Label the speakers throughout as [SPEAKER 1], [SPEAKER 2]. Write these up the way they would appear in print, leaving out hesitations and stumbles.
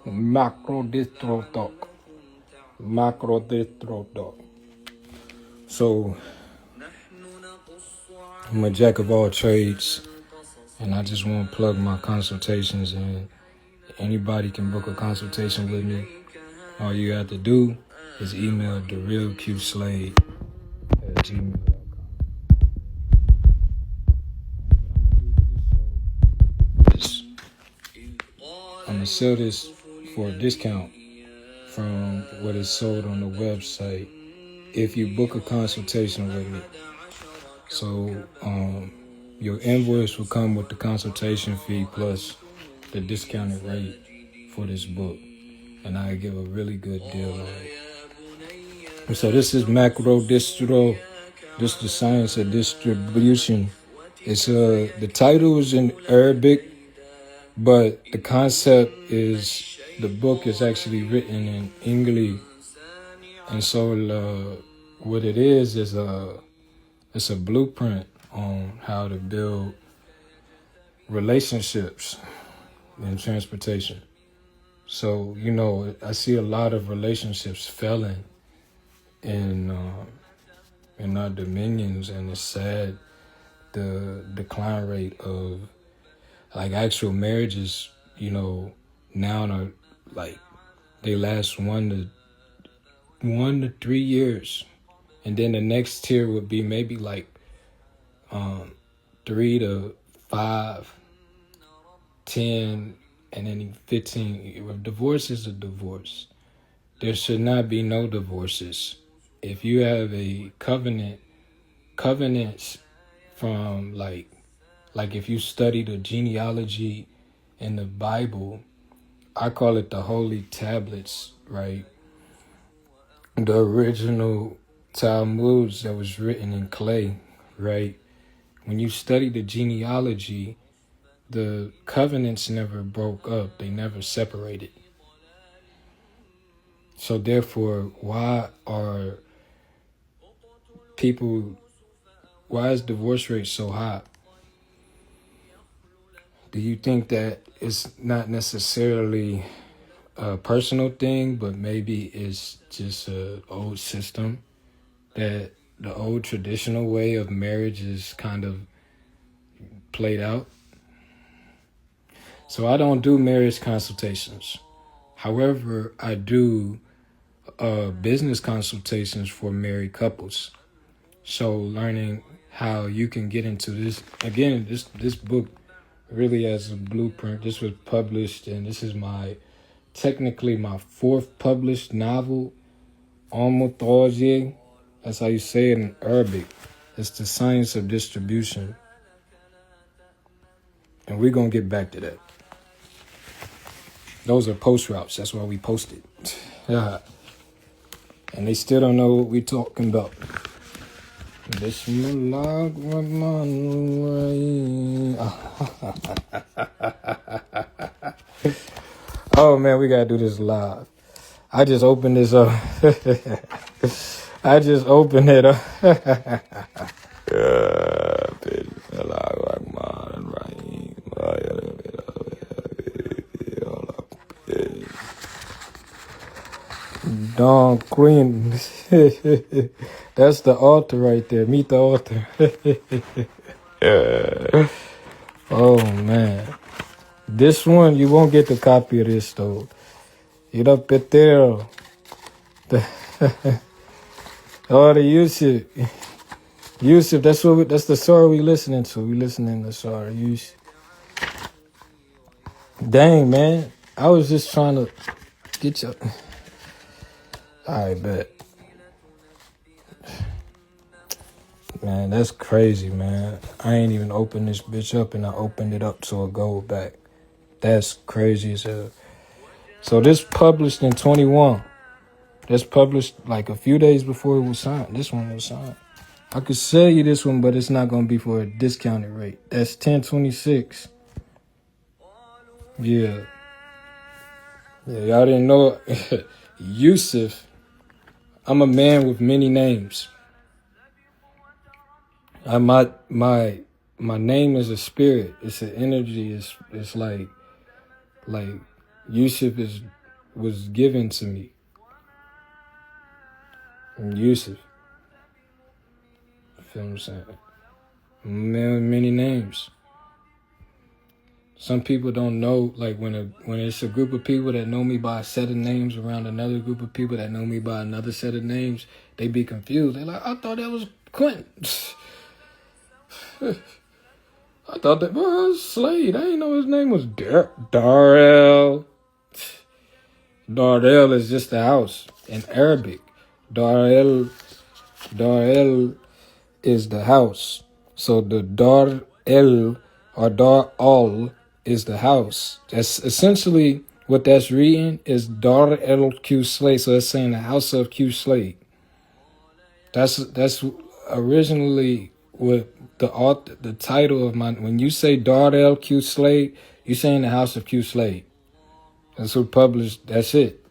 [SPEAKER 1] Macro distro talk. Macro distro talk. So, I'm a jack of all trades, and I just want to plug my consultations in. Anybody can book a consultation with me. All you have to do is email darrelqslade@gmail.com. I'm gonna sell this for a discount from what is sold on the website if you book a consultation with me. So your invoice will come with the consultation fee plus the discounted rate for this book, and I give a really good deal on it. So this is macro distro. This is the science of distribution. It's the title is in Arabic, but the concept is the book is actually written in English, and so what it is it's a blueprint on how to build relationships in transportation. So I see a lot of relationships failing in our dominions, and it's sad the decline rate of like actual marriages. Now are like they last 1 to 3 years, and then the next tier would be maybe like 3 to 5, 10, and then 15. If divorce is a divorce, there should not be no divorces. If you have a covenants from like if you study the genealogy in the Bible, I call it the holy tablets, right? The original Talmuds that was written in clay, right? When you study the genealogy, the covenants never broke up. They never separated. So therefore, why is divorce rate so high? Do you think that it's not necessarily a personal thing, but maybe it's just an old system, that the old traditional way of marriage is kind of played out? So I don't do marriage consultations. However, I do business consultations for married couples. So learning how you can get into this. Again, this book really has a blueprint. This was published, and this is technically my 4th published novel, Al-Mutawazi. That's how you say it in Arabic. It's the science of distribution. And we're going to get back to that. Those are post routes. That's why we posted. Yeah. And they still don't know what we're talking about. Oh man, we gotta do this live. I just opened this up. I just opened it up. Dawn Queen. That's the altar right there. Meet the altar. Oh man. This one, you won't get the copy of this though. It up at there. Oh, the Yusuf, that's the Surah we listening to. We listening to Surah Yusuf. Dang, man. I was just trying to get you. I bet. Man, that's crazy, man. I ain't even opened this bitch up, and I opened it up to a gold back. That's crazy as hell. So this published in 21. That's published like a few days before it was signed. This one was signed. I could sell you this one, but it's not going to be for a discounted rate. That's 1026. Yeah. Yeah, y'all didn't know. Yusuf. I'm a man with many names. My name is a spirit. It's an energy. It's like Yusuf was given to me. Yusuf. You feel what I'm saying? Many names. Some people don't know, like when it's a group of people that know me by a set of names around another group of people that know me by another set of names, they be confused. They're like, I thought that was Quentin. I thought that was Slade. I didn't know his name was Darrel. Darrel is just the house in Arabic. Darrel is the house. So the Darrel or Dar'al is the house. That's essentially what that's reading is Darrel Q Slade. So it's saying the house of Q Slade. That's originally what the title of my, when you say Darrel Q Slade, you're saying the house of Q Slade. That's who published, that's it.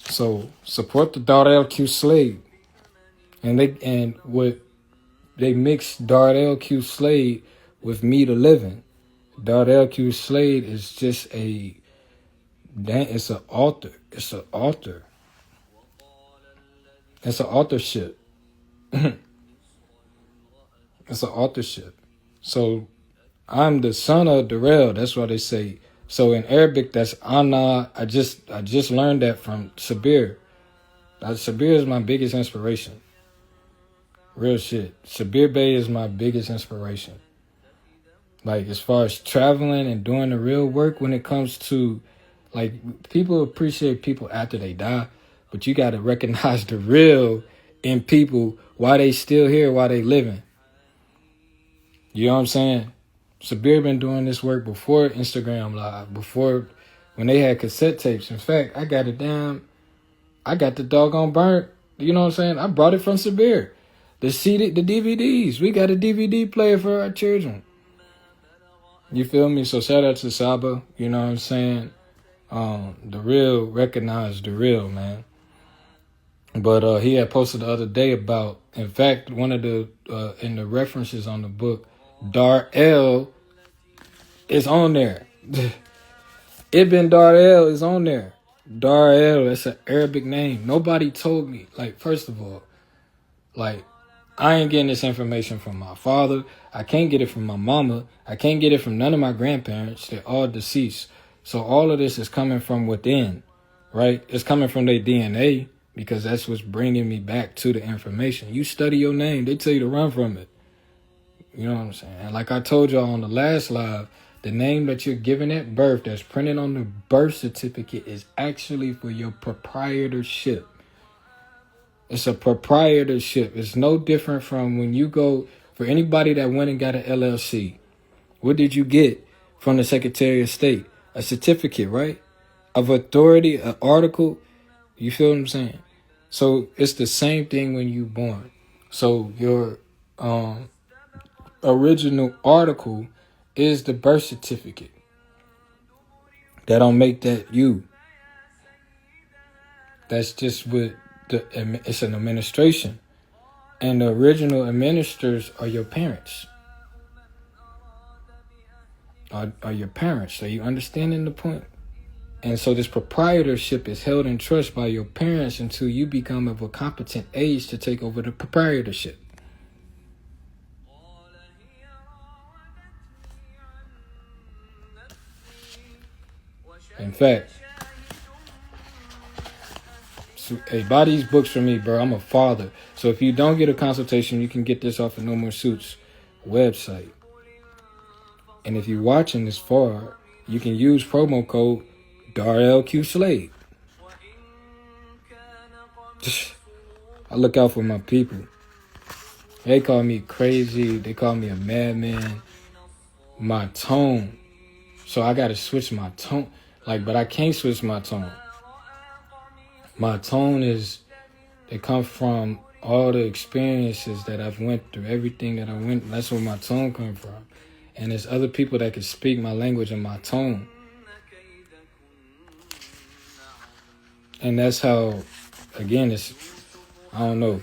[SPEAKER 1] So support the Darrel Q Slade. And they mixed Darrel Q Slade with Me the Living. Darrel Q Slade is just it's an author. It's an author. It's an authorship. It's an authorship. So I'm the son of Darrel. That's what they say. So in Arabic, that's Ana. I just learned that from Sabir. Sabir is my biggest inspiration. Real shit. Sabir Bey is my biggest inspiration. Like, as far as traveling and doing the real work when it comes to, like, people appreciate people after they die, but you got to recognize the real in people, why they still here, why they living. You know what I'm saying? Sabir been doing this work before Instagram Live, before when they had cassette tapes. In fact, I got the doggone burnt. You know what I'm saying? I brought it from Sabir. The CD, the DVDs. We got a DVD player for our children. You feel me? So shout out to Saba. You know what I'm saying? The real recognize the real, man. But he had posted the other day about, in fact, one of the in the references on the book, Darrel is on there. Ibn Darrel is on there. Darrel, that's an Arabic name. Nobody told me. Like, first of all, like, I ain't getting this information from my father. I can't get it from my mama. I can't get it from none of my grandparents. They're all deceased. So all of this is coming from within, right? It's coming from their DNA because that's what's bringing me back to the information. You study your name. They tell you to run from it. You know what I'm saying? And like I told y'all on the last live, the name that you're given at birth that's printed on the birth certificate is actually for your proprietorship. It's a proprietorship. It's no different from when you go, for anybody that went and got an LLC. What did you get from the Secretary of State? A certificate, right? Of authority, an article. You feel what I'm saying? So it's the same thing when you born. So your original article is the birth certificate. That don't make that you. That's just what it's an administration. And the original administrators are your parents. Are your parents. Are you understanding the point? And so this proprietorship is held in trust by your parents until you become of a competent age to take over the proprietorship. In fact, hey, buy these books for me, bro. I'm a father. So if you don't get a consultation, you can get this off of No More Suits website. And if you're watching this far, you can use promo code Darrel Q Slade. I look out for my people. They call me crazy. They call me a madman. My tone. So I got to switch my tone. But I can't switch my tone. My tone is, they come from all the experiences that I've went through, everything that I went, that's where my tone come from. And there's other people that can speak my language and my tone. And that's how, again, I don't know.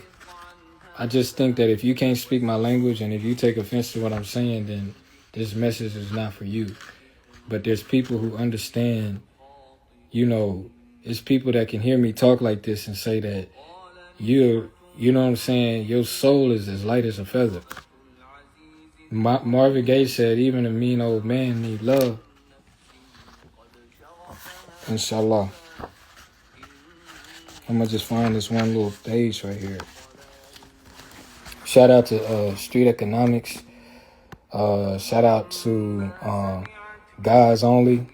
[SPEAKER 1] I just think that if you can't speak my language and if you take offense to what I'm saying, then this message is not for you. But there's people who understand, it's people that can hear me talk like this and say that you know what I'm saying, your soul is as light as a feather. Marvin Gaye said, even a mean old man need love. Inshallah. I'm going to just find this one little page right here. Shout out to Street Economics. Shout out to Guys Only.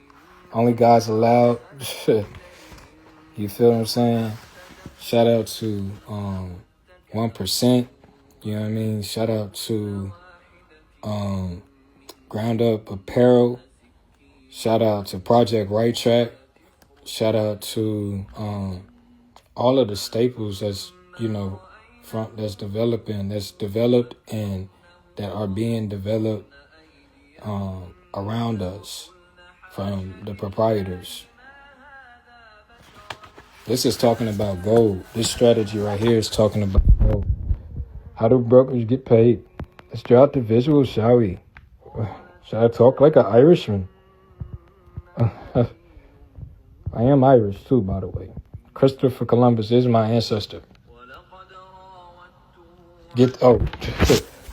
[SPEAKER 1] Only Guys Allowed. You feel what I'm saying? Shout out to 1%. You know what I mean? Shout out to Ground Up Apparel. Shout out to Project Right Track. Shout out to all of the staples that's developed and that are being developed around us from the proprietors. This is talking about gold. This strategy right here is talking about gold. How do brokers get paid? Let's drop the visual, shall we? Should I talk like an Irishman? I am Irish too, by the way. Christopher Columbus is my ancestor.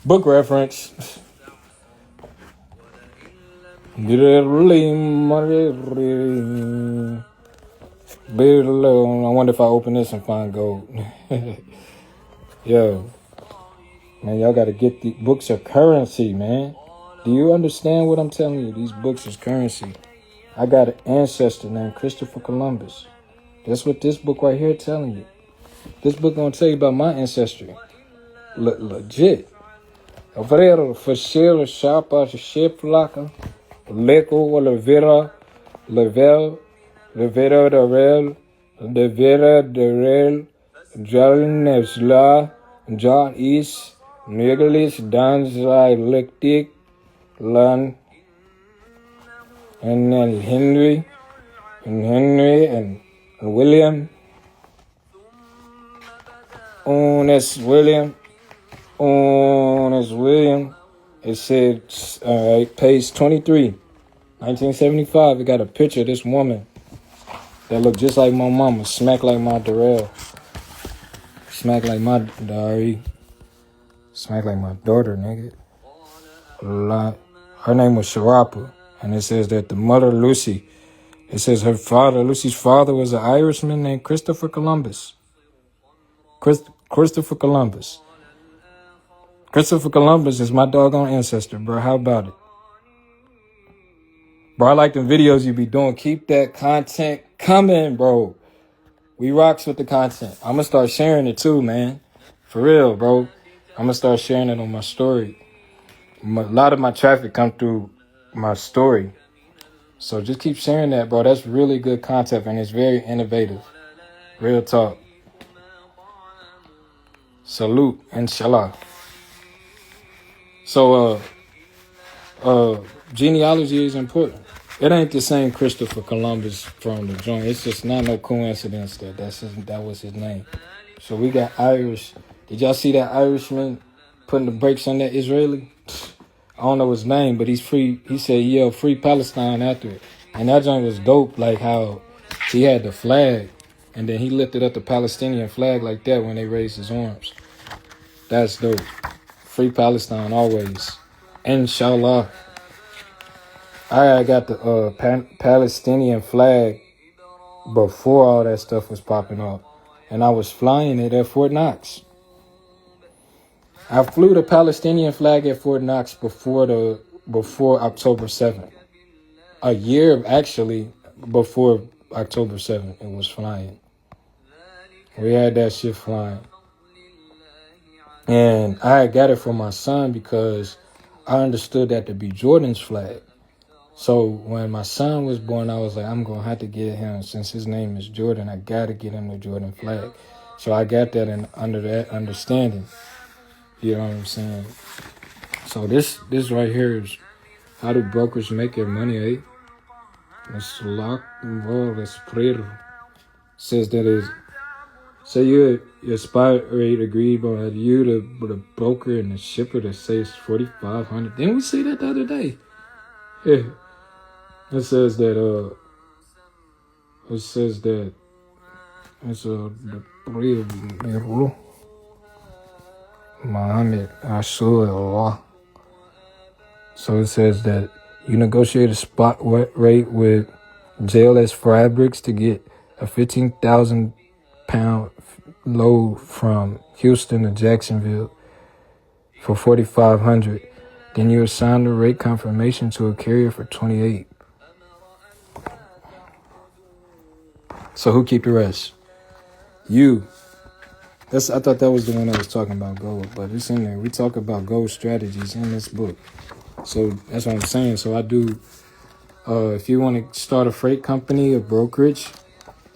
[SPEAKER 1] Book reference. I wonder if I open this and find gold. Yo, man, y'all gotta get the books are currency, man. Do you understand what I'm telling you? These books is currency. I got an ancestor named Christopher Columbus. That's what this book right here telling you. This book gonna tell you about my ancestry. Legit. Obrero, Fashil, Shapa, Shiplaka, Leko, Olivera, Level, Rivera, Darrel, Darrel, John Nesla, John East, Nicholas, Danzai, Lectic, Lan, and then Henry, and William. That's William. That's William. It said, page 23, 1975. It got a picture of this woman that looked just like my mama, smack like my Darrel, smack like my Dari, smack like my daughter, nigga. Her name was Sharapa, and it says that the mother, Lucy, it says Lucy's father was an Irishman named Christopher Columbus. Christopher Columbus. Christopher Columbus is my doggone ancestor, bro. How about it? Bro, I like the videos you be doing. Keep that content coming, bro. We rocks with the content. I'm going to start sharing it too, man. For real, bro. I'm going to start sharing it on my story. A lot of my traffic come through my story. So just keep sharing that, bro. That's really good content, and it's very innovative. Real talk. Salute, inshallah. So, genealogy is important. It ain't the same Christopher Columbus from the joint. It's just not no coincidence that was his name. So we got Irish. Did y'all see that Irishman putting the brakes on that Israeli? I don't know his name, but he's free. He said, "Yeah, free Palestine" after it. And that joint was dope, like how he had the flag, and then he lifted up the Palestinian flag like that when they raised his arms. That's dope. Free Palestine always. Inshallah. I got the Palestinian flag before all that stuff was popping off. And I was flying it at Fort Knox. I flew the Palestinian flag at Fort Knox before October 7th. A year, actually, before October 7th, it was flying. We had that shit flying. And I got it for my son because I understood that to be Jordan's flag. So when my son was born, I was like, I'm going to have to get him, since his name is Jordan, I got to get him the Jordan flag. So I got that under that understanding. You know what I'm saying? So this right here is how do brokers make their money, eh? Let's pray. Says that is. So your spot rate agreed by you, the broker and the shipper that says $4,500. Didn't we see that the other day? Yeah. It says that it's the three of you, Mohammed, Allah. So it says that you negotiate a spot rate with JLS Fabrics to get a 15,000 pound load from Houston to Jacksonville for 4,500. Then you assign the rate confirmation to a carrier for 28. So who keep the rest? You. I thought that was the one that was talking about gold, but it's in there. We talk about gold strategies in this book. So that's what I'm saying. So I do, if you want to start a freight company, a brokerage,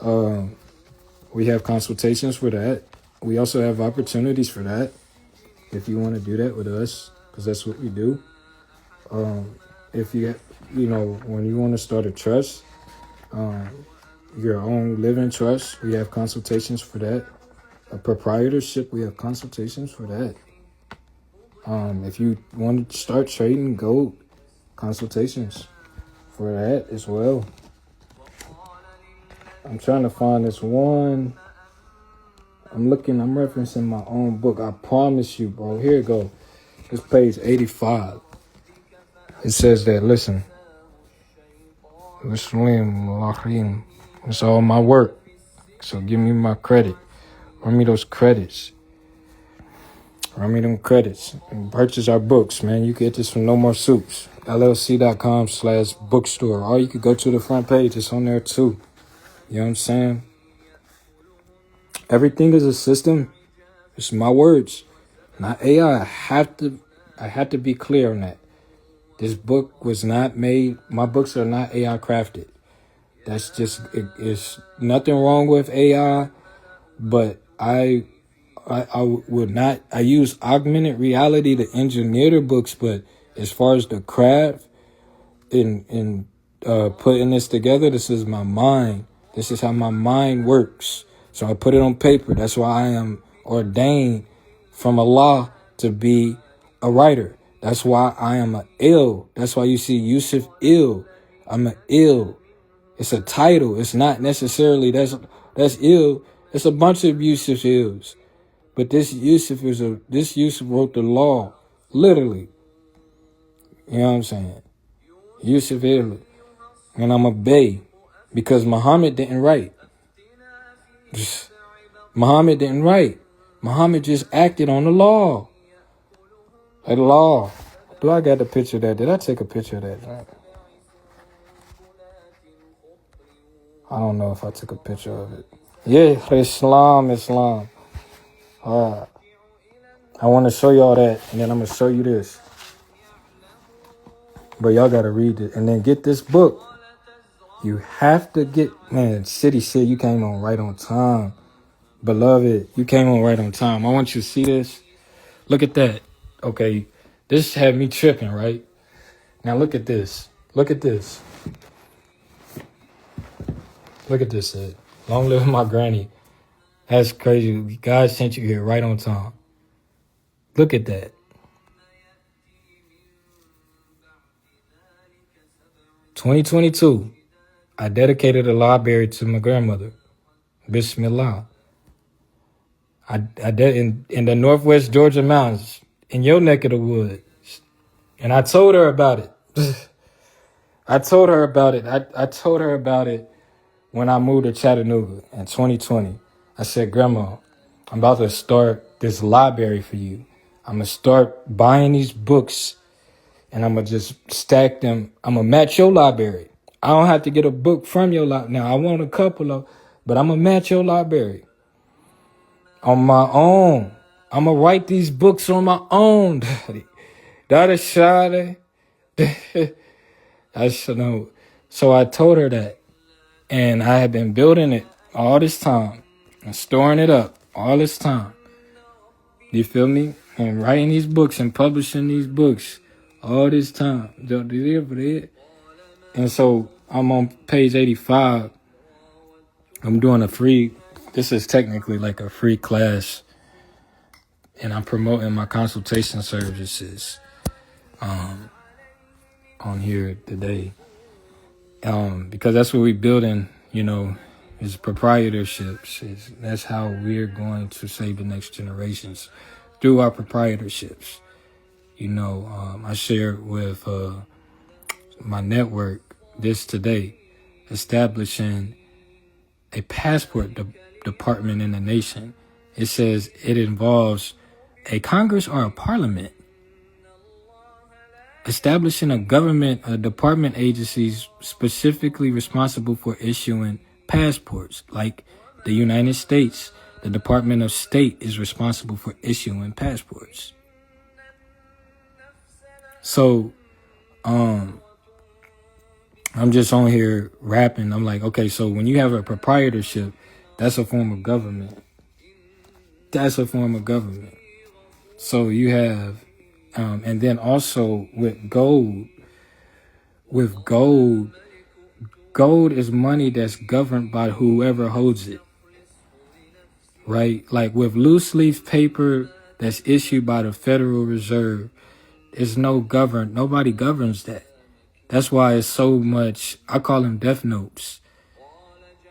[SPEAKER 1] we have consultations for that. We also have opportunities for that if you want to do that with us, because that's what we do. If when you want to start a trust, your own living trust, we have consultations for that. A proprietorship, we have consultations for that. If you want to start trading gold, consultations for that as well. I'm trying to find this one. I'm referencing my own book. I promise you, bro. Here it go. It's page 85. It says that, listen. It's all my work. So give me my credit. Run me those credits. Run me them credits. And purchase our books, man. You can get this from No More Soups. LLC.com/bookstore. Or you could go to the front page. It's on there too. You know what I'm saying? Everything is a system. It's my words, not AI. I have to be clear on that. This book was not made. My books are not AI crafted. That's just, it's nothing wrong with AI, but I would not. I use augmented reality to engineer the books, but as far as the craft in putting this together, this is my mind. This is how my mind works. So I put it on paper. That's why I am ordained from Allah to be a writer. That's why I am an ill. That's why you see Yusuf ill. I'm an ill. It's a title. It's not necessarily that's ill. It's a bunch of Yusuf ills. But this Yusuf wrote the law, literally. You know what I'm saying? Yusuf ill. And I'm a Bey. Because Muhammad didn't write. Muhammad didn't write. Muhammad just acted on the law. The law. Do I got the picture of that? Did I take a picture of that? I don't know if I took a picture of it. Yeah, Islam. I want to show y'all that, and then I'm going to show you this. But y'all got to read it, and then get this book. You have to get, man, City said you came on right on time. Beloved, you came on right on time. I want you to see this. Look at that. Okay, this had me tripping, right? Now look at this. Look at this. Look at this, Sid. Long live my granny. That's crazy. God sent you here right on time. Look at that. 2022. I dedicated a library to my grandmother. Bismillah. I did in the Northwest Georgia mountains, in your neck of the woods. And I told her about it. I told her about it when I moved to Chattanooga in 2020. I said, Grandma, I'm about to start this library for you. I'm going to start buying these books, and I'm going to just stack them. I'm going to match your library. I don't have to get a book from your library. Now, I want a couple of, but I'm going to match your library on my own. I'm going to write these books on my own, Daddy. That is Slade. I should know. So I told her that. And I have been building it all this time and storing it up all this time. You feel me? And writing these books and publishing these books all this time. And so I'm on page 85. I'm doing this is technically like a free class. And I'm promoting my consultation services on here today. because that's what we're building, is proprietorships. That's how we're going to save the next generations, through our proprietorships. I shared with my network this today, establishing a passport department in the nation. It says it involves a Congress or a parliament. Establishing a department agencies specifically responsible for issuing passports, like the United States. The Department of State is responsible for issuing passports. So, I'm just on here rapping. I'm like, okay, so when you have a proprietorship, that's a form of government. So you have, and then also with gold is money that's governed by whoever holds it, right? Like with loose leaf paper that's issued by the Federal Reserve, nobody governs that. That's why it's so much, I call them death notes,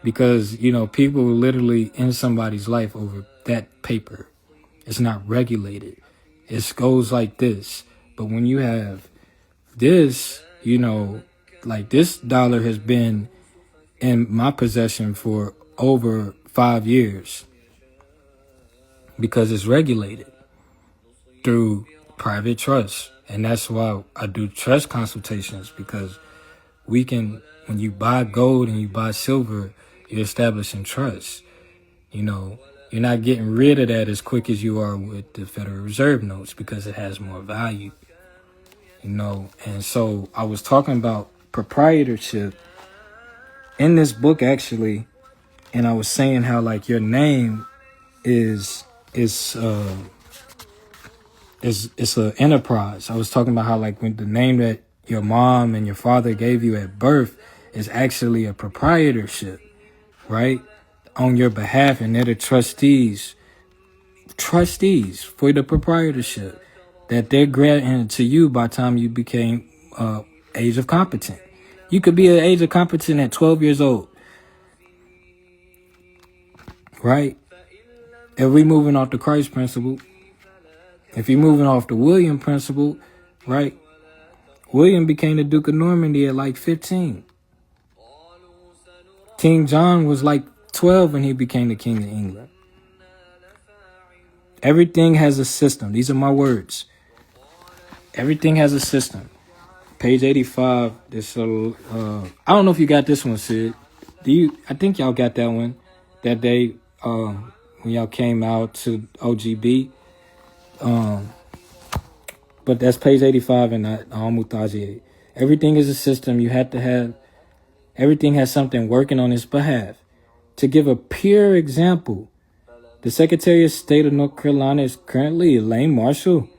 [SPEAKER 1] because, people literally end somebody's life over that paper. It's not regulated. It goes like this. But when you have this, like this dollar has been in my possession for over 5 years, because it's regulated through private trust. And that's why I do trust consultations, because when you buy gold and you buy silver, you're establishing trust. You're not getting rid of that as quick as you are with the Federal Reserve notes, because it has more value. And so I was talking about proprietorship in this book, actually, and I was saying how, like, your name is an enterprise. I was talking about how, like, when the name that your mom and your father gave you at birth is actually a proprietorship, right, on your behalf, and they're the trustees for the proprietorship that they're granting to you by the time you became age of competent. You could be at age of competent at 12 years old, right? If we moving off the Christ principle, if you're moving off the William principle, right? William became the Duke of Normandy at like 15. King John was like 12 when he became the King of England. Everything has a system. These are my words. Everything has a system. Page 85. This I don't know if you got this one, Sid. I think y'all got that one that day when y'all came out to OGB. But that's page 85 in Mutaji. Everything is a system. You have to have, everything has something working on its behalf. To give a pure example, the Secretary of State of North Carolina is currently Elaine Marshall.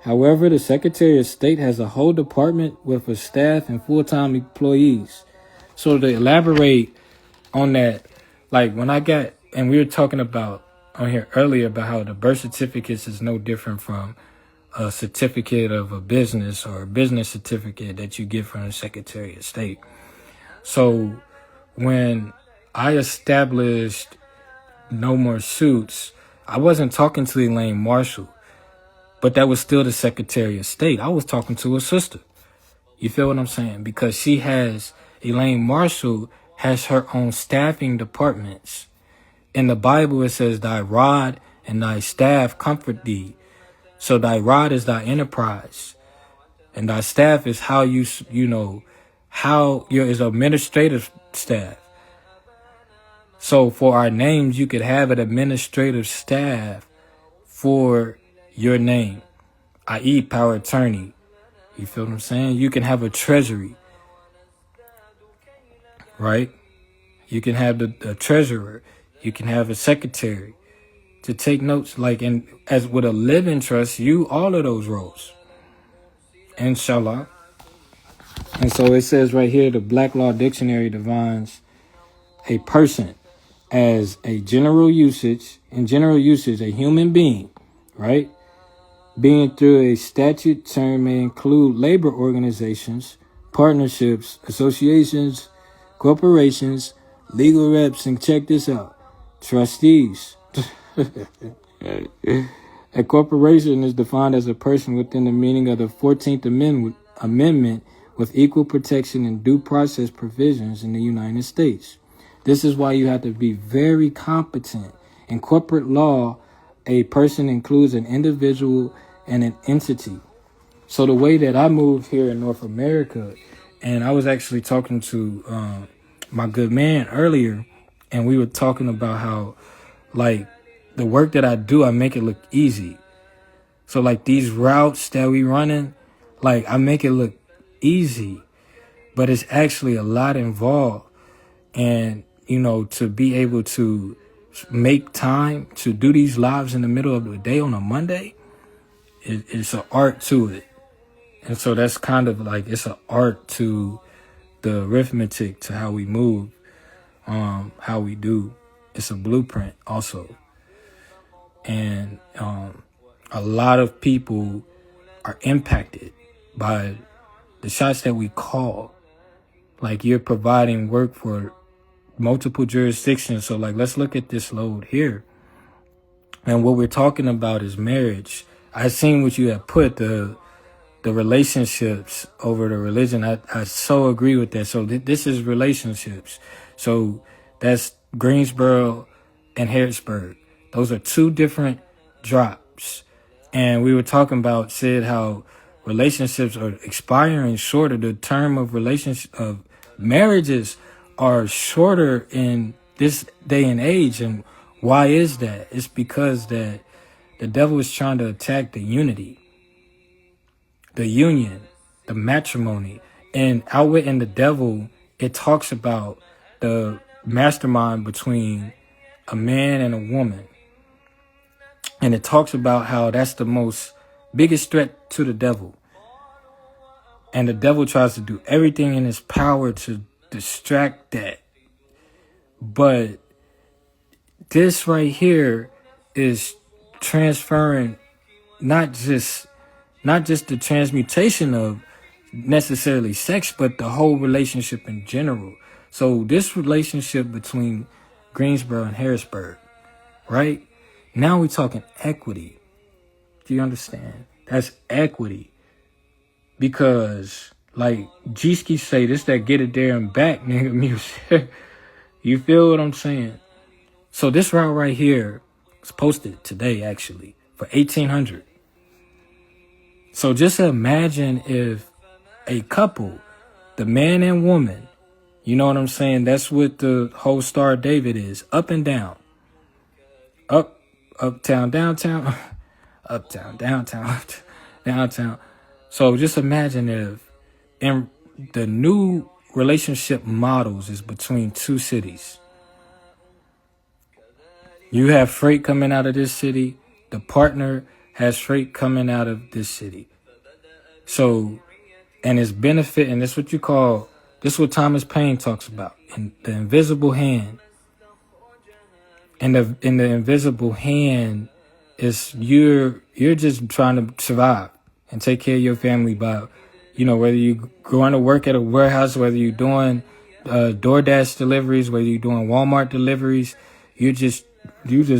[SPEAKER 1] However, the Secretary of State has a whole department with a staff and full-time employees. So to elaborate on that, like when I got, and we were talking about on here earlier about how the birth certificates is no different from a certificate of a business or a business certificate that you get from the Secretary of State. So when I established No More Suits, I wasn't talking to Elaine Marshall, but that was still the Secretary of State. I was talking to her sister. You feel what I'm saying? Because Elaine Marshall has her own staffing departments. In the Bible, it says, thy rod and thy staff comfort thee. So thy rod is thy enterprise. And thy staff is how is administrative staff. So for our names, you could have an administrative staff for your name, i.e. power attorney. You feel what I'm saying? You can have a treasury, right? You can have the treasurer. You can have a secretary to take notes. Like, and as with a living trust, all of those roles. Inshallah. And so it says right here, the Black Law Dictionary defines a person as a general usage, a human being, right? Being through a statute term may include labor organizations, partnerships, associations, corporations, legal reps, and check this out, trustees. A corporation is defined as a person within the meaning of the 14th Amendment with equal protection and due process provisions in the United States. This is why you have to be very competent. In corporate law, a person includes an individual and an entity. So the way that I moved here in North America, and I was actually talking to my good man earlier, and we were talking about how, like, the work that I do, I make it look easy. So, like, these routes that we running, like, I make it look easy, but it's actually a lot involved. And, you know, to be able to make time to do these lives in the middle of the day on a Monday, it's an art to it. And so that's kind of like, it's an art to the arithmetic, to how we move, how we do. It's a blueprint also. And a lot of people are impacted by the shots that we call. Like, you're providing work for multiple jurisdictions. So, like, let's look at this load here. And what we're talking about is marriage. I seen what you have put, the relationships over the religion. I so agree with that. So this is relationships. So that's Greensboro and Harrisburg. Those are two different drops. And we were talking about, said how relationships are expiring shorter. The term of marriages are shorter in this day and age. And why is that? It's because that the devil is trying to attack the unity, the union, the matrimony. And Outwitting the Devil, it talks about the mastermind between a man and a woman. And it talks about how that's the biggest threat to the devil. And the devil tries to do everything in his power to distract that. But this right here is transferring not just the transmutation of necessarily sex, but the whole relationship in general. So this relationship between Greensboro and Harrisburg, right? Now we're talking equity. Do you understand? That's equity. Because, like G-Ski say, this that get it there and back nigga music. You feel what I'm saying? So this route right here was posted today, actually, for $1,800. So just imagine if a couple, the man and woman, you know what I'm saying? That's what the whole Star of David is. Up and down. Uptown, downtown. Uptown, downtown, downtown. So just imagine if in the new relationship models is between two cities. You have freight coming out of this city. The partner has freight coming out of this city. So, and it's benefit, and this is what Thomas Paine talks about, in the invisible hand. And in the invisible hand is you're just trying to survive and take care of your family by, you know, whether you going to work at a warehouse, whether you're doing DoorDash deliveries, whether you're doing Walmart deliveries, you just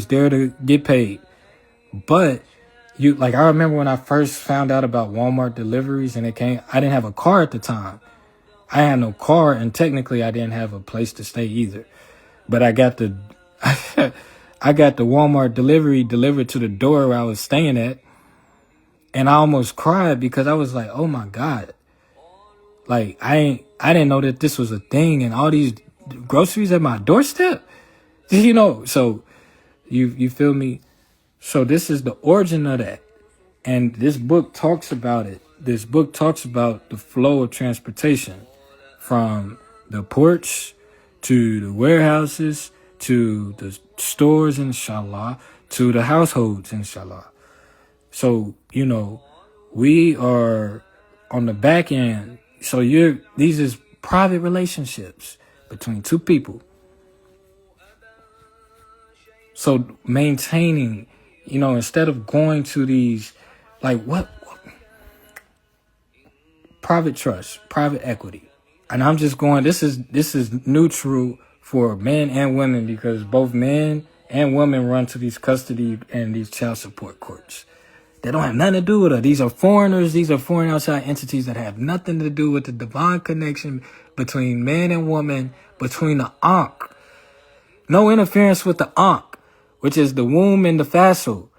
[SPEAKER 1] there to get paid. But I remember when I first found out about Walmart deliveries and I didn't have a car at the time. I had no car, and technically I didn't have a place to stay either. But I got the Walmart delivery delivered to the door where I was staying at. And I almost cried because I was like, oh my God. Like, I didn't know that this was a thing, and all these groceries at my doorstep. You know, so you feel me? So this is the origin of that. And this book talks about it. This book talks about the flow of transportation from the ports to the warehouses to the stores, inshallah, to the households, inshallah. So, you know, we are on the back end. So these is private relationships between two people. So maintaining, you know, instead of going to these, like, what private trust, private equity. And I'm just going, this is neutral for men and women, because both men and women run to these custody and these child support courts. They don't have nothing to do with it. These are foreigners. These are foreign outside entities that have nothing to do with the divine connection between man and woman, between the Ankh. No interference with the Ankh, which is the womb and the facile.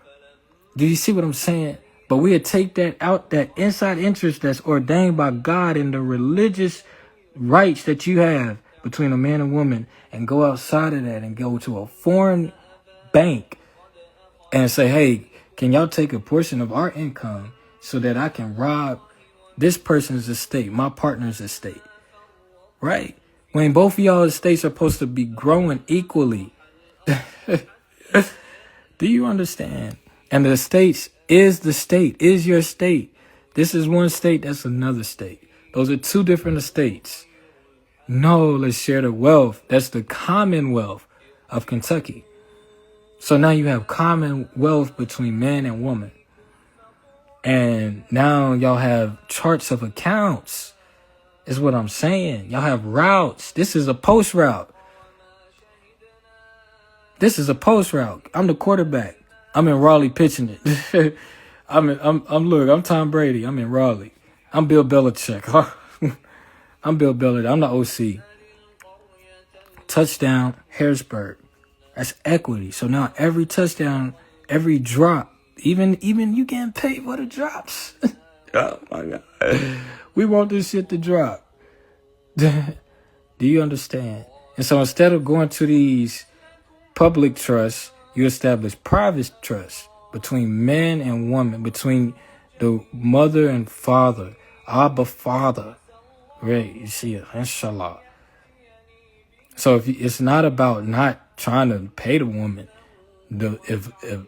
[SPEAKER 1] Do you see what I'm saying? But we'll take that out, that inside interest that's ordained by God in the religious rights that you have between a man and woman, and go outside of that and go to a foreign bank and say, hey, can y'all take a portion of our income so that I can rob this person's estate, my partner's estate, right? When both of y'all estates are supposed to be growing equally. Do you understand? And the estates is the state, is your state. This is one state, that's another state. Those are two different estates. No, let's share the wealth. That's the commonwealth of Kentucky. So now you have commonwealth between man and woman. And now y'all have charts of accounts, is what I'm saying. Y'all have routes. This is a post route. This is a post route. I'm the quarterback. I'm in Raleigh pitching it. I'm Tom Brady. I'm in Raleigh. I'm Bill Belichick. I'm Bill Belichick. I'm the OC. Touchdown, Harrisburg. That's equity. So now every touchdown, every drop, even you getting paid for the drops. Oh my God. We want this shit to drop. Do you understand? And so instead of going to these public trusts, you establish private trust between man and woman, between the mother and father, Abba Father. Right? You see it, inshallah. So if it's not about not trying to pay the woman, if the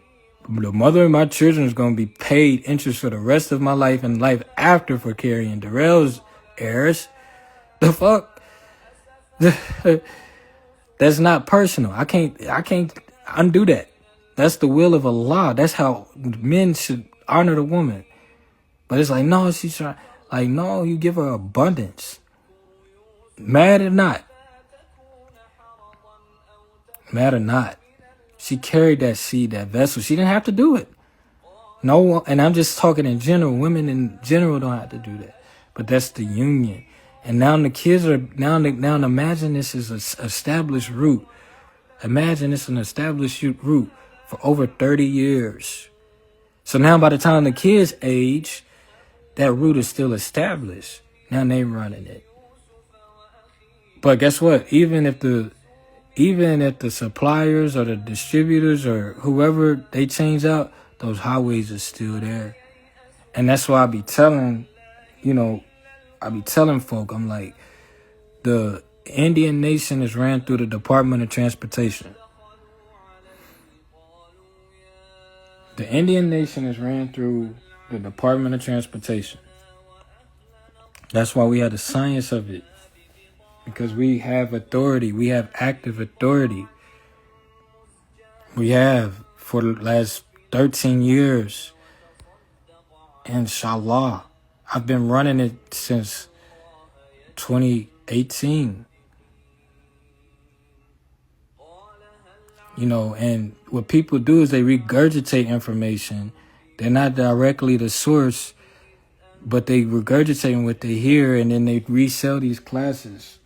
[SPEAKER 1] mother of my children is going to be paid interest for the rest of my life and life after for carrying Darrel's heirs, the fuck? That's not personal. I can't undo that. That's the will of Allah. That's how men should honor the woman. But it's like, no, she's trying. Like, no, you give her abundance. Mad or not. Mad or not. She carried that seed, that vessel. She didn't have to do it. No one, and I'm just talking in general. Women in general don't have to do that. But that's the union. And now the kids are, now imagine this is an established root. Imagine it's an established root for over 30 years. So now by the time the kids age, that root is still established. Now they running it. But guess what? Even if the suppliers or the distributors or whoever they change out, those highways are still there. And that's why I be telling folk, I'm like, the Indian nation is ran through the Department of Transportation. The Indian nation is ran through the Department of Transportation. That's why we have the science of it. Because we have authority. We have active authority. We have for the last 13 years. Inshallah. I've been running it since 2018. And what people do is they regurgitate information. They're not directly the source, but they regurgitate what they hear, and then they resell these classes.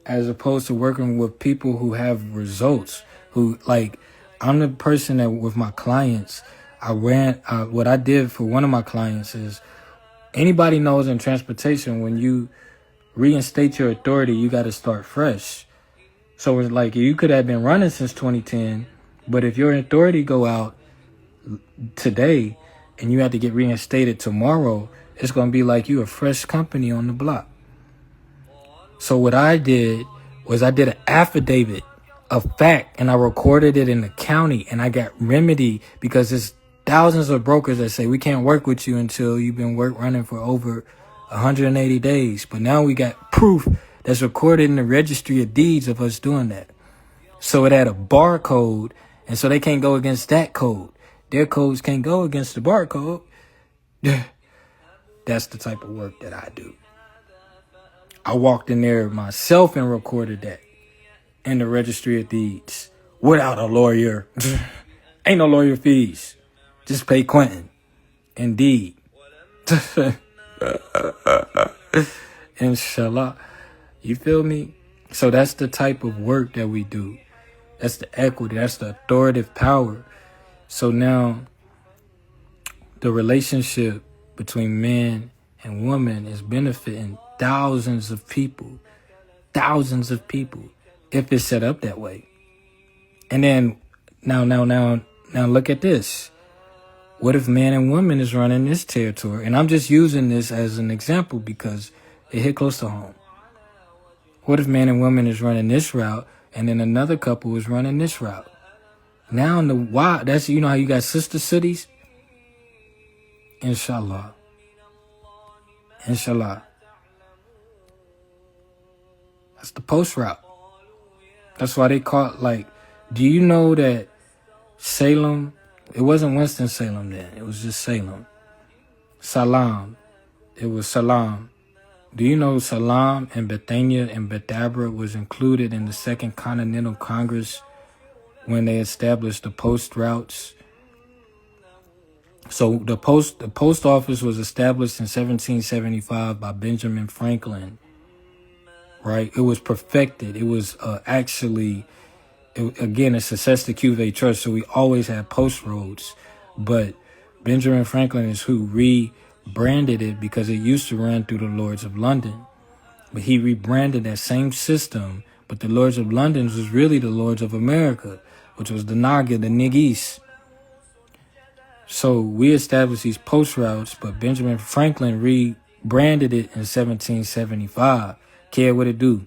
[SPEAKER 1] As opposed to working with people who have results, I'm the person that with my clients, what I did for one of my clients is, anybody knows in transportation, when you reinstate your authority, you got to start fresh. So it's like you could have been running since 2010, but if your authority go out today and you have to get reinstated tomorrow, it's going to be like you a fresh company on the block. So what I did was I did an affidavit of fact, and I recorded it in the county, and I got remedy, because there's thousands of brokers that say we can't work with you until you've been running for over 180 days. But now we got proof that's recorded in the registry of deeds of us doing that. So it had a barcode, and so they can't go against that code. Their codes can't go against the barcode. That's the type of work that I do. I walked in there myself and recorded that in the registry of deeds without a lawyer. Ain't no lawyer fees. Just pay Quentin. Indeed. Inshallah. You feel me? So that's the type of work that we do. That's the equity. That's the authoritative power. So now the relationship between man and woman is benefiting thousands of people. Thousands of people. If it's set up that way. And then now look at this. What if man and woman is running this territory? And I'm just using this as an example because it hit close to home. What if man and woman is running this route and then another couple is running this route? Now in the why, that's, you know how you got sister cities? Inshallah. Inshallah. That's the post route. That's why they call it, like, do you know that Salam, it wasn't Winston-Salem then, it was just Salem. Salam, it was Salam. Do you know Salam and Bethania and Bethabara was included in the Second Continental Congress when they established the post routes? So the post office was established in 1775 by Benjamin Franklin, right? It was perfected. It was again, it's a Cesta Cuvée Trust, so we always had post roads. But Benjamin Franklin is who rebranded it because it used to run through the Lords of London. But he rebranded that same system. But the Lords of London was really the Lords of America, which was the Naga, the Nigis. So we established these post routes, but Benjamin Franklin rebranded it in 1775. Care what it do.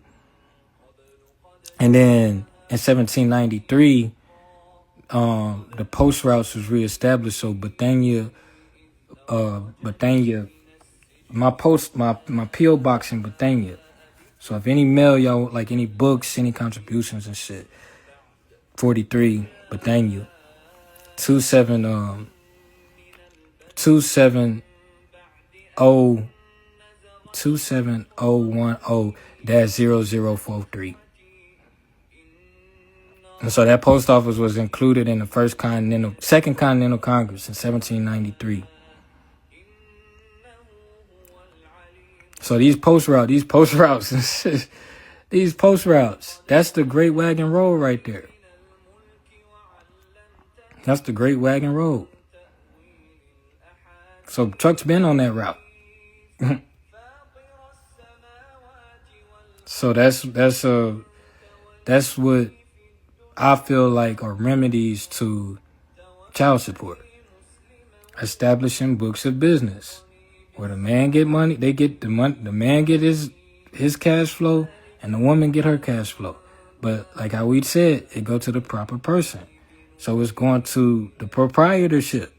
[SPEAKER 1] And then in 1793, the post routes was reestablished. So Bethania, my P.O. box in Bethania. So if any mail, y'all, like any books, any contributions and shit, 43 Bethania, 27010-0043. And so that post office was included in the Second Continental Congress in 1793. So these post routes, that's the Great Wagon Road right there. That's the Great Wagon Road. So trucks been on that route. So that's what I feel like are remedies to child support. Establishing books of business. Where the man get money, they get the money, the man get his cash flow and the woman get her cash flow. But like how we said, it go to the proper person. So it's going to the proprietorship.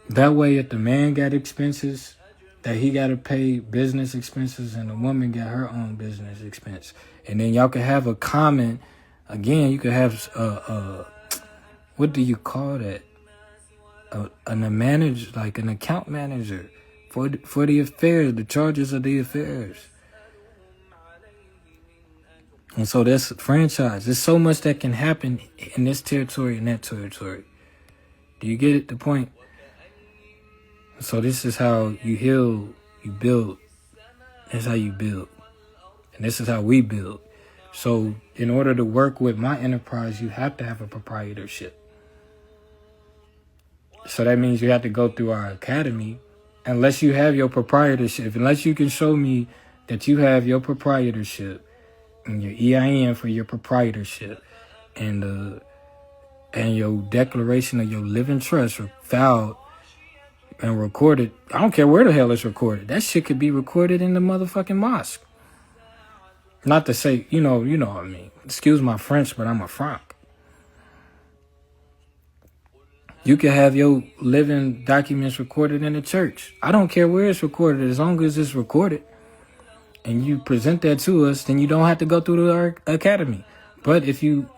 [SPEAKER 1] That way, if the man got expenses, that he got to pay business expenses and the woman got her own business expense. And then y'all can have a common, again, you could have, what do you call that? A manager, like an account manager for the affairs, the charges of the affairs. And so that's franchise. There's so much that can happen in this territory and that territory. Do you get it, the point? So this is how you heal, you build. That's how you build. And this is how we build. So in order to work with my enterprise, you have to have a proprietorship. So that means you have to go through our academy. Unless you have your proprietorship, unless you can show me that you have your proprietorship and your EIN for your proprietorship and your declaration of your living trust are filed and recorded. I don't care where the hell it's recorded. That shit could be recorded in the motherfucking mosque. Not to say, you know what I mean. Excuse my French, but I'm a Franc. You can have your living documents recorded in the church. I don't care where it's recorded, as long as it's recorded. And you present that to us, then you don't have to go through our academy. But if you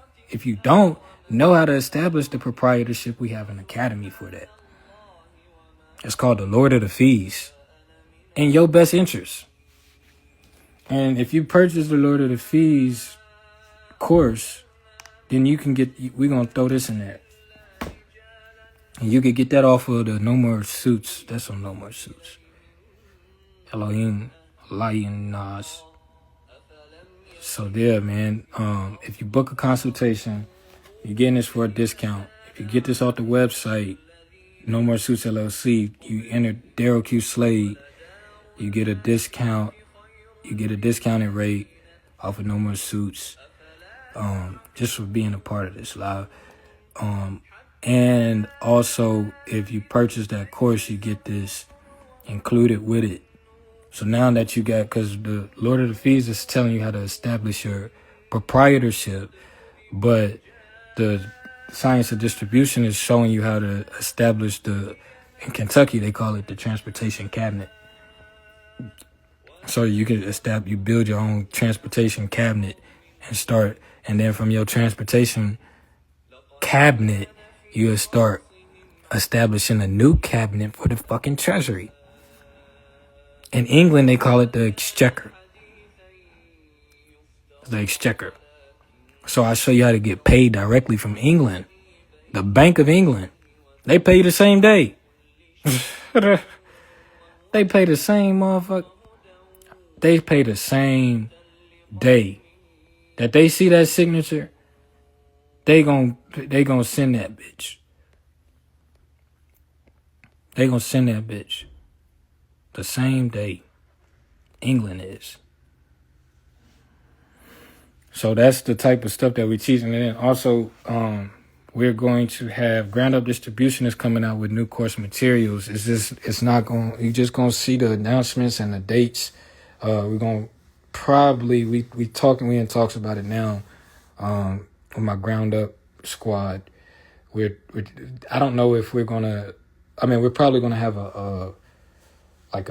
[SPEAKER 1] don't know how to establish the proprietorship, we have an academy for that. It's called the Lord of the Fees. In your best interest. And if you purchase the Lord of the Fees course, then you can get, we're going to throw this in there. And you could get that off of the No More Suits. That's on No More Suits. Elohim, Lion Nas. So there, man. If you book a consultation, you're getting this for a discount. If you get this off the website, No More Suits LLC, you enter Darrel Q Slade, you get a discount. You get a discounted rate off of No More Suits, just for being a part of this live. And also, if you purchase that course, you get this included with it. So now that you got, because the Lord of the Fees is telling you how to establish your proprietorship, but the science of distribution is showing you how to establish in Kentucky, they call it the transportation cabinet. So you can you build your own transportation cabinet and then from your transportation cabinet, you'll start establishing a new cabinet for the fucking treasury. In England, they call it the exchequer. The exchequer. So I'll show you how to get paid directly from England. The Bank of England. They pay the same day. They pay the same motherfucker. They pay the same day that they see that signature. They gon' send that bitch. They gonna send that bitch the same day. England is. So that's the type of stuff that we teach. And then also, we're going to have Ground Up Distribution is coming out with new course materials. It's not going, you're just going to see the announcements and the dates. We're going to probably, we in talks about it now, with my Ground Up squad. I don't know if we're going to, we're probably going to have a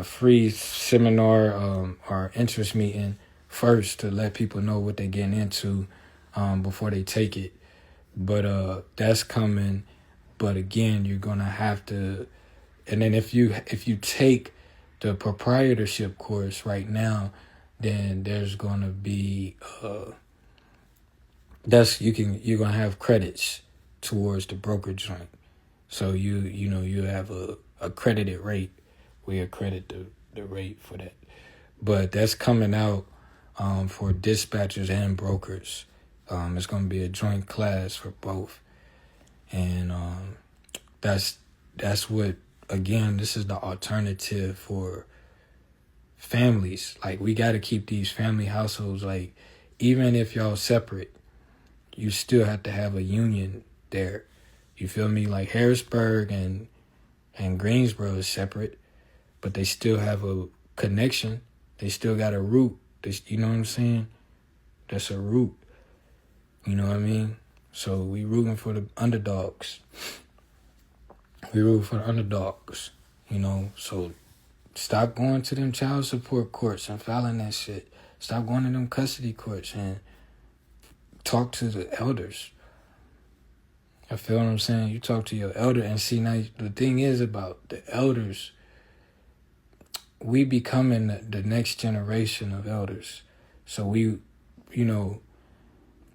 [SPEAKER 1] free seminar, or interest meeting first to let people know what they're getting into, before they take it. But that's coming. But again, you're gonna have to, and then if you take the proprietorship course right now, then there's gonna be you're gonna have credits towards the broker joint. So you have a credited rate. We accredit the rate for that. But that's coming out for dispatchers and brokers. It's going to be a joint class for both. And that's what, again, this is the alternative for families. Like, we got to keep these family households, like, even if y'all separate, you still have to have a union there. You feel me? Like, Harrisburg and Greensboro is separate, but they still have a connection. They still got a root. You know what I'm saying? That's a root. You know what I mean? So we rooting for the underdogs. So stop going to them child support courts and filing that shit. Stop going to them custody courts and talk to the elders. I feel what I'm saying? You talk to your elder and see, now the thing is about the elders, we becoming the next generation of elders. So we,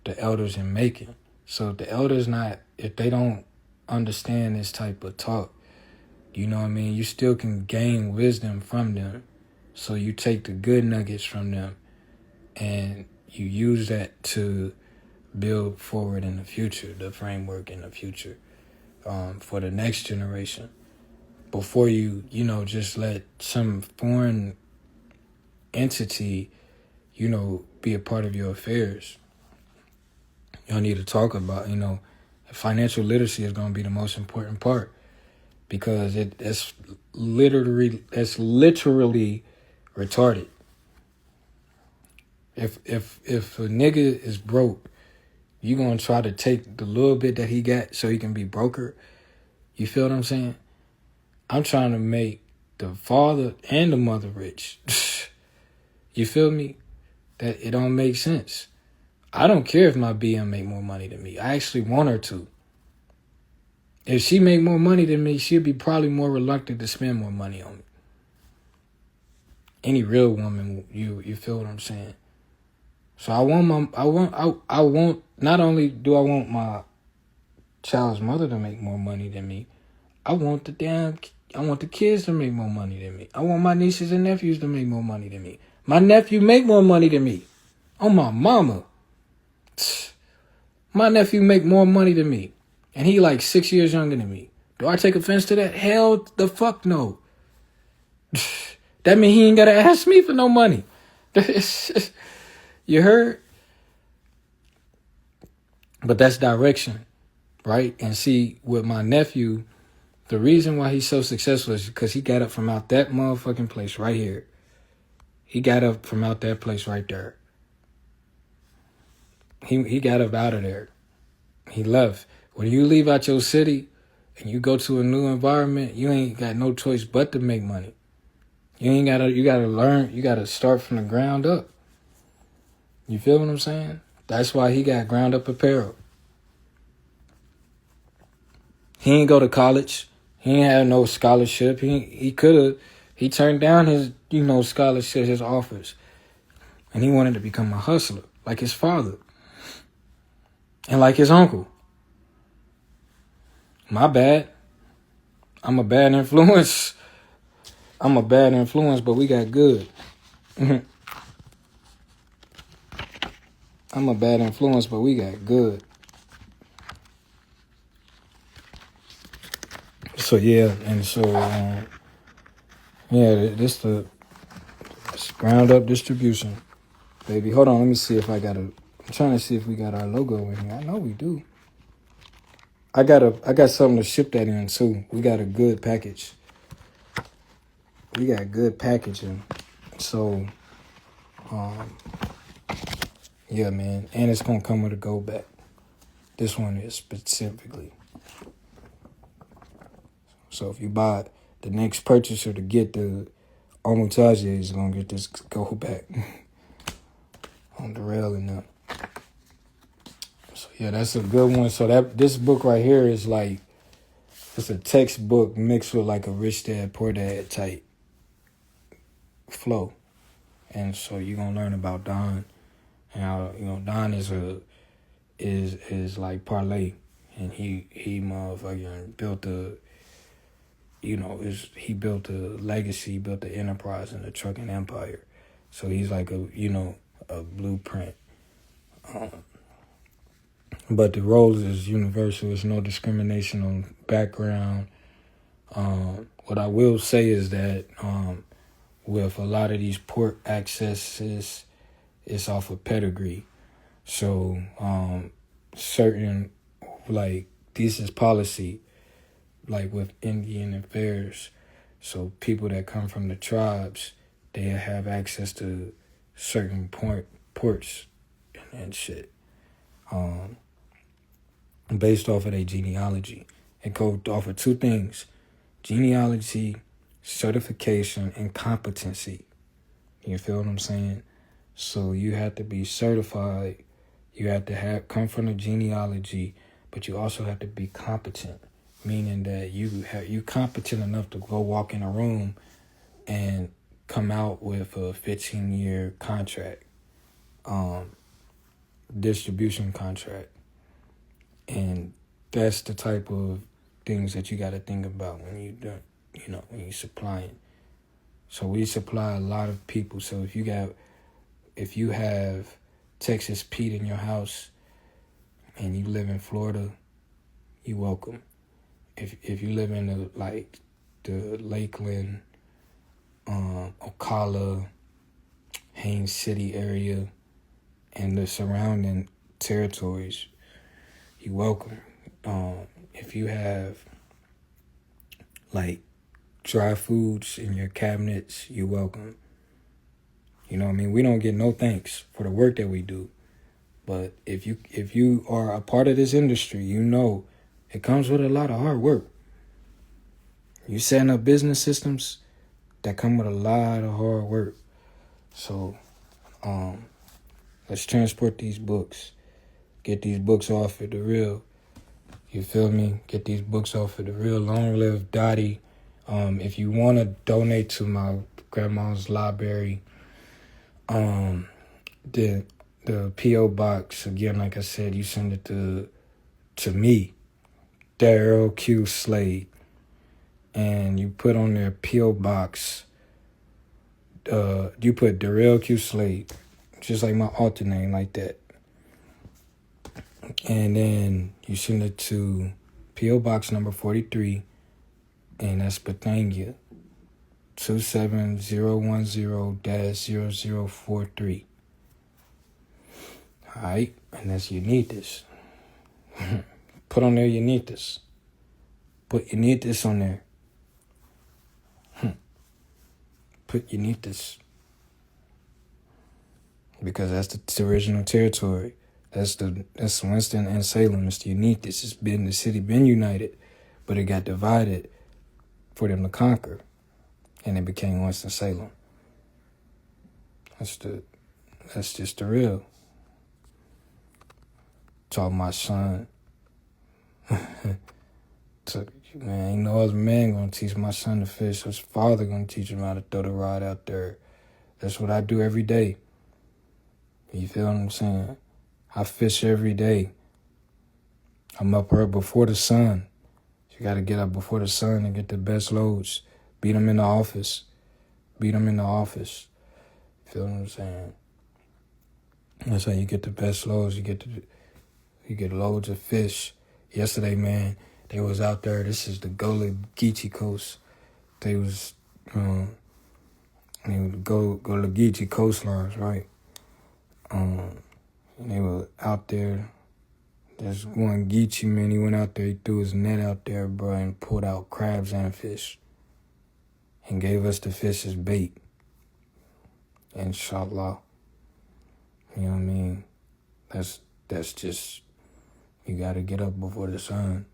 [SPEAKER 1] the elders in making. So if the elders if they don't understand this type of talk, you know what I mean? You still can gain wisdom from them. So you take the good nuggets from them and you use that to build forward in the future, the framework in the future, for the next generation. Before you just let some foreign entity, be a part of your affairs. Y'all need to talk about, financial literacy is going to be the most important part, because it's literally retarded. If a nigga is broke, you going to try to take the little bit that he got so he can be broker. You feel what I'm saying? I'm trying to make the father and the mother rich. You feel me? That it don't make sense. I don't care if my BM make more money than me. I actually want her to. If she make more money than me, she'll be probably more reluctant to spend more money on me. Any real woman, you feel what I'm saying? So I want not only do I want my child's mother to make more money than me, I want the kids to make more money than me. I want my nieces and nephews to make more money than me. My nephew make more money than me. Oh, my mama. My nephew make more money than me. And he like 6 years younger than me. Do I take offense to that? Hell the fuck no. That mean he ain't got to ask me for no money. You heard? But that's direction, right? And see, with my nephew, the reason why he's so successful is because he got up from out that motherfucking place right here. He got up from out that place right there. He got up out of there. He left. When you leave out your city and you go to a new environment, you ain't got no choice but to make money. You gotta learn, you gotta start from the ground up. You feel what I'm saying? That's why he got ground up apparel. He ain't go to college. He ain't have no scholarship. He could have. He turned down his, scholarship, his offers. And he wanted to become a hustler, like his father. And like his uncle. My bad. I'm a bad influence. But we got good. I'm a bad influence, but we got good. So, yeah. And so, this ground up distribution. Baby, hold on. Let me see if I'm trying to see if we got our logo in here. I know we do. I got something to ship that in too. We got a good package. We got good packaging. So, yeah, man. And it's going to come with a go back. This one is specifically. So if you buy the next purchaser to get the Omotage is going to get this go back on Darrel and them. So yeah, that's a good one. So this book right here is like, it's a textbook mixed with like a Rich Dad, Poor Dad type flow. And so you're going to learn about Don. And how, Don is like parlay. And he motherfucking built he built a legacy, built the enterprise and the trucking empire. So he's like a blueprint. But the roles is universal. There's no discrimination on background. What I will say is that with a lot of these port accesses, it's off of pedigree. So certain, like, this is policy, like with Indian affairs. So people that come from the tribes, they have access to certain ports and shit. Based off of their genealogy. It goes off of two things: genealogy, certification, and competency. You feel what I'm saying? So you have to be certified. You have to come from the genealogy, but you also have to be competent, meaning that you competent enough to go walk in a room and come out with a 15-year contract, distribution contract. And that's the type of things that you got to think about when when you're supplying. So we supply a lot of people. So if you have Texas Pete in your house and you live in Florida, you're welcome. If you live in the Lakeland, Ocala, Haines City area and the surrounding territories, you're welcome. If you have like dry foods in your cabinets, you're welcome. You know what I mean? We don't get no thanks for the work that we do. But if you are a part of this industry, it comes with a lot of hard work. You setting up business systems that come with a lot of hard work. So let's transport these books. Get these books off at Darrel. You feel me? Get these books off of the real Long Live Dottie. If you want to donate to my grandma's library, the P.O. box, again, like I said, you send it to me, Darrel Q. Slade, and you put on their P.O. box, you put Darrel Q. Slade, just like my alter name, like that. And then you send it to P.O. Box number 43, and that's Bethania, 27010-0043. All right, and that's you need this. Put on there you need this. Put you need this on there. Put you need this. Because that's the original territory. That's Winston and Salem. It's the unique. This has been the city been united, but it got divided for them to conquer, and it became Winston Salem. That's just the real. Taught my son. Man, ain't no other man gonna teach my son to fish. His father gonna teach him how to throw the rod out there. That's what I do every day. You feel what I'm saying? I fish every day. I'm up early before the sun. You got to get up before the sun and get the best loads. Beat them in the office. Feel what I'm saying? That's how you get the best loads. You get loads of fish. Yesterday, man, they was out there. This is the Gullah Geechee coast. They was Gullah Geechee coastlines, right? They were out there. There's one Geechee, man. He went out there. He threw his net out there, bro, and pulled out crabs and fish. And gave us the fish as bait. Inshallah. You know what I mean? That's just, you got to get up before the sun.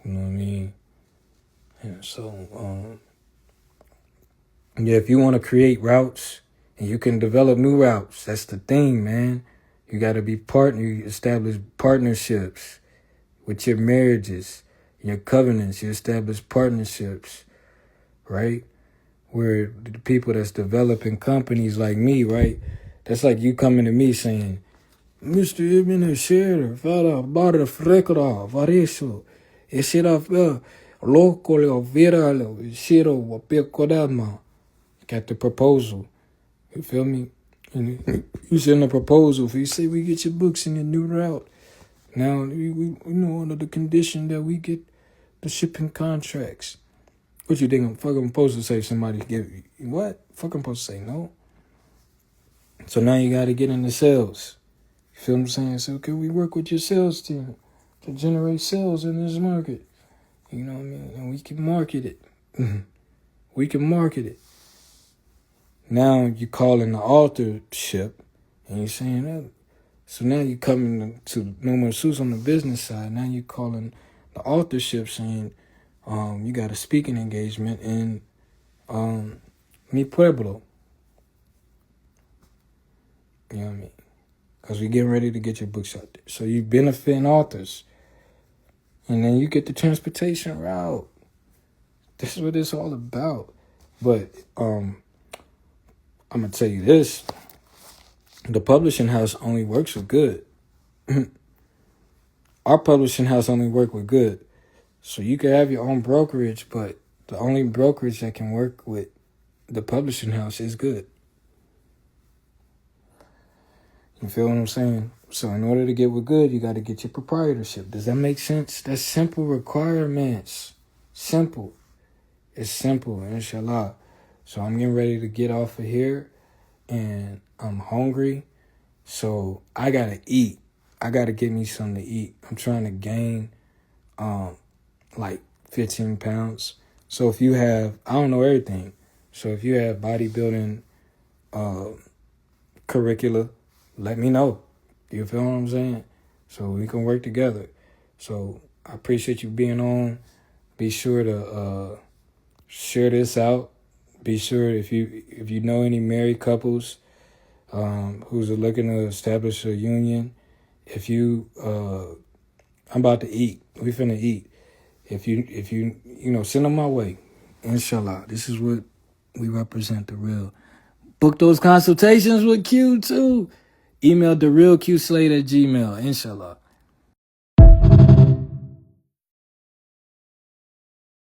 [SPEAKER 1] You know what I mean? And so, yeah, if you want to create routes and you can develop new routes, that's the thing, man. You got to be you establish partnerships with your marriages, your covenants. You establish partnerships, right? Where the people that's developing companies like me, right? That's like you coming to me saying, Mr. Ibn Shir, Fara, Barra, Frekra, Vareso, Esira, Local, Viral, Shiro, Wapekodama. Got the proposal. You feel me? And you send a proposal. If you say we get your books in the new route, now we know under the condition that we get the shipping contracts. What you think I'm fucking supposed to say? Somebody give you what? Fucking supposed to say no. So now you got to get into sales. You feel what I'm saying? So can we work with your sales team to generate sales in this market? You know what I mean? And we can market it. We can market it. Now you're calling the authorship and you're saying that. So now you're coming to No More Suits on the business side. Now you're calling the authorship saying you got a speaking engagement in Mi Pueblo. You know what I mean? Because we're getting ready to get your books out there. So you benefiting authors. And then you get the transportation route. This is what it's all about. But I'm going to tell you this. The publishing house only works with good. Our publishing house only works with good. So you can have your own brokerage, but the only brokerage that can work with the publishing house is good. You feel what I'm saying? So in order to get with good, you got to get your proprietorship. Does that make sense? That's simple requirements. Simple. It's simple, inshallah. So I'm getting ready to get off of here, and I'm hungry. So I got to eat. I got to get me something to eat. I'm trying to gain like 15 pounds. So if you have, I don't know everything. So if you have bodybuilding curricula, let me know. You feel what I'm saying? So we can work together. So I appreciate you being on. Be sure to share this out. Be sure if you know any married couples who's looking to establish a union, if you I'm about to eat. We finna eat. If you send them my way. Inshallah. This is what we represent, the real. Book those consultations with Q too. Email therealqslade@gmail.com. Inshallah.